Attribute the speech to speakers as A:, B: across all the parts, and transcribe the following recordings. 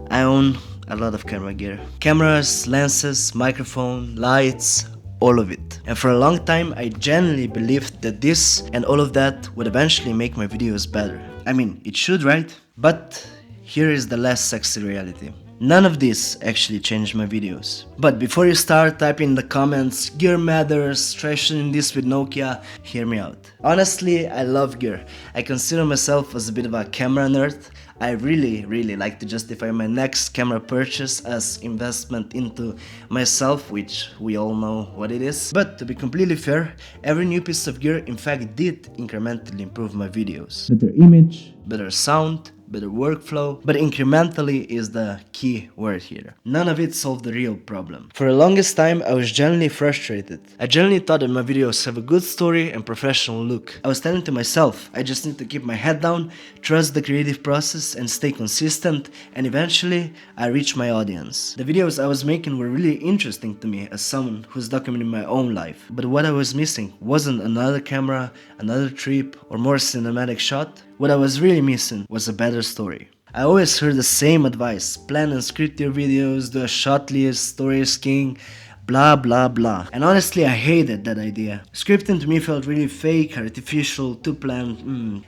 A: I own a lot of camera gear. Cameras, lenses, microphone, lights, all of it. And for a long time I genuinely believed that this and all of that would eventually make my videos better. I mean, it should, right? But here is the less sexy reality. None of this actually changed my videos. But before you start typing in the comments, gear matters, trashing this with Nokia, hear me out. Honestly, I love gear. I consider myself as a bit of a camera nerd. I really like to justify my next camera purchase as investment into myself, which we all know what it is. But to be completely fair, every new piece of gear in fact did incrementally improve my videos. Better image, better sound, better workflow, but incrementally is the key word here. None of it solved the real problem. For the longest time I was genuinely frustrated. I genuinely thought that my videos have a good story and professional look. I was telling to myself, I just need to keep my head down, trust the creative process and stay consistent, and eventually I reached my audience. The videos I was making were really interesting to me as someone who's documenting my own life, but what I was missing wasn't another camera, another trip, or more cinematic shot. What I was really missing was a better story. I always heard the same advice: plan and script your videos, do a shot list, story is king, blah blah blah. And honestly I hated that idea. Scripting to me felt really fake, artificial, too planned,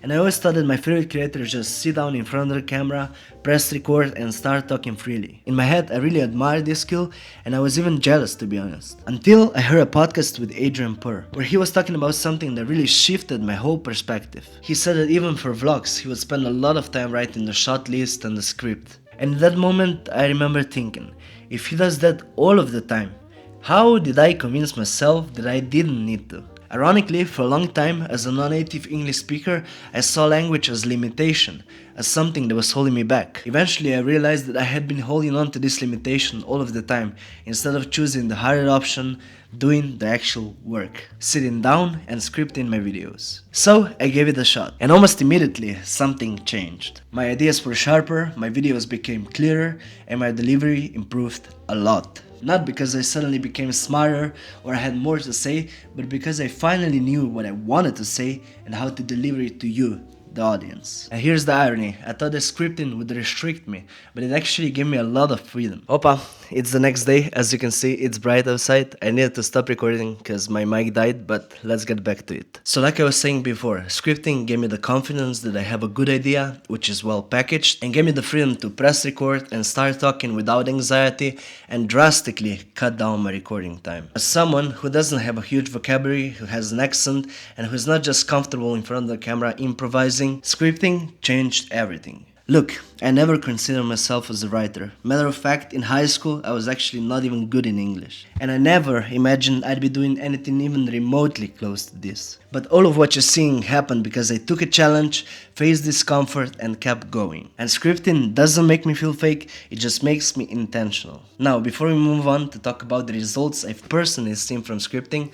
A: And I always thought that my favorite creators just sit down in front of the camera, press record and start talking freely. In my head I really admired this skill and I was even jealous, to be honest. Until I heard a podcast with Adrian Purr, where he was talking about something that really shifted my whole perspective. He said that even for vlogs he would spend a lot of time writing the shot list and the script. And in that moment I remember thinking, if he does that all of the time, how did I convince myself that I didn't need to? Ironically, for a long time, as a non-native English speaker, I saw language as limitation, as something that was holding me back. Eventually, I realized that I had been holding on to this limitation all of the time, instead of choosing the harder option, doing the actual work, sitting down and scripting my videos. So, I gave it a shot, and almost immediately, something changed. My ideas were sharper, my videos became clearer, and my delivery improved a lot. Not because I suddenly became smarter or had more to say, but because I finally knew what I wanted to say and how to deliver it to you, the audience. And here's the irony, I thought that scripting would restrict me, but it actually gave me a lot of freedom. Opa, it's the next day, as you can see it's bright outside. I needed to stop recording because my mic died, but let's get back to it. So like I was saying before, scripting gave me the confidence that I have a good idea, which is well packaged, and gave me the freedom to press record and start talking without anxiety and drastically cut down my recording time. As someone who doesn't have a huge vocabulary, who has an accent, and who's not just comfortable in front of the camera improvising, scripting changed everything. Look, I never considered myself as a writer. Matter of fact, in high school I was actually not even good in English. And I never imagined I'd be doing anything even remotely close to this. But all of what you're seeing happened because I took a challenge, faced discomfort and kept going. And scripting doesn't make me feel fake, it just makes me intentional. Now, before we move on to talk about the results I've personally seen from scripting,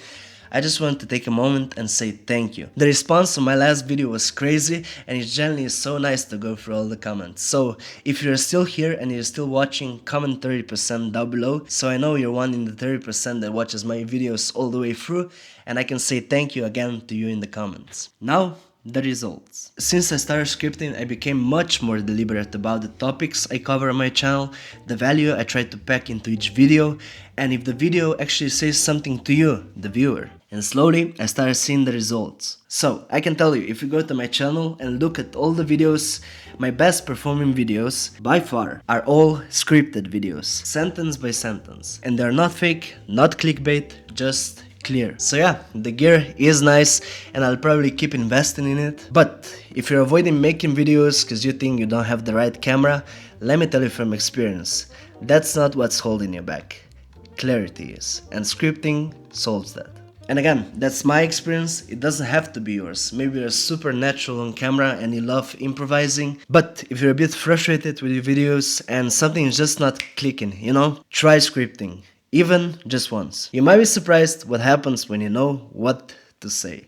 A: I just want to take a moment and say thank you. The response to my last video was crazy and it generally is so nice to go through all the comments. So if you're still here and you're still watching, comment 30% down below so I know you're one in the 30% that watches my videos all the way through, and I can say thank you again to you in the comments. Now, the results. Since I started scripting, I became much more deliberate about the topics I cover on my channel, the value I try to pack into each video, and if the video actually says something to you, the viewer. And slowly, I started seeing the results. So, I can tell you, if you go to my channel and look at all the videos, my best performing videos, by far, are all scripted videos, sentence by sentence. And they're not fake, not clickbait, just clear. So yeah, the gear is nice and I'll probably keep investing in it. But if you're avoiding making videos because you think you don't have the right camera, let me tell you from experience, that's not what's holding you back. Clarity is, and scripting solves that. And again, that's my experience, it doesn't have to be yours. Maybe you're super natural on camera and you love improvising, but if you're a bit frustrated with your videos and something is just not clicking, try scripting. Even just once. You might be surprised what happens when you know what to say.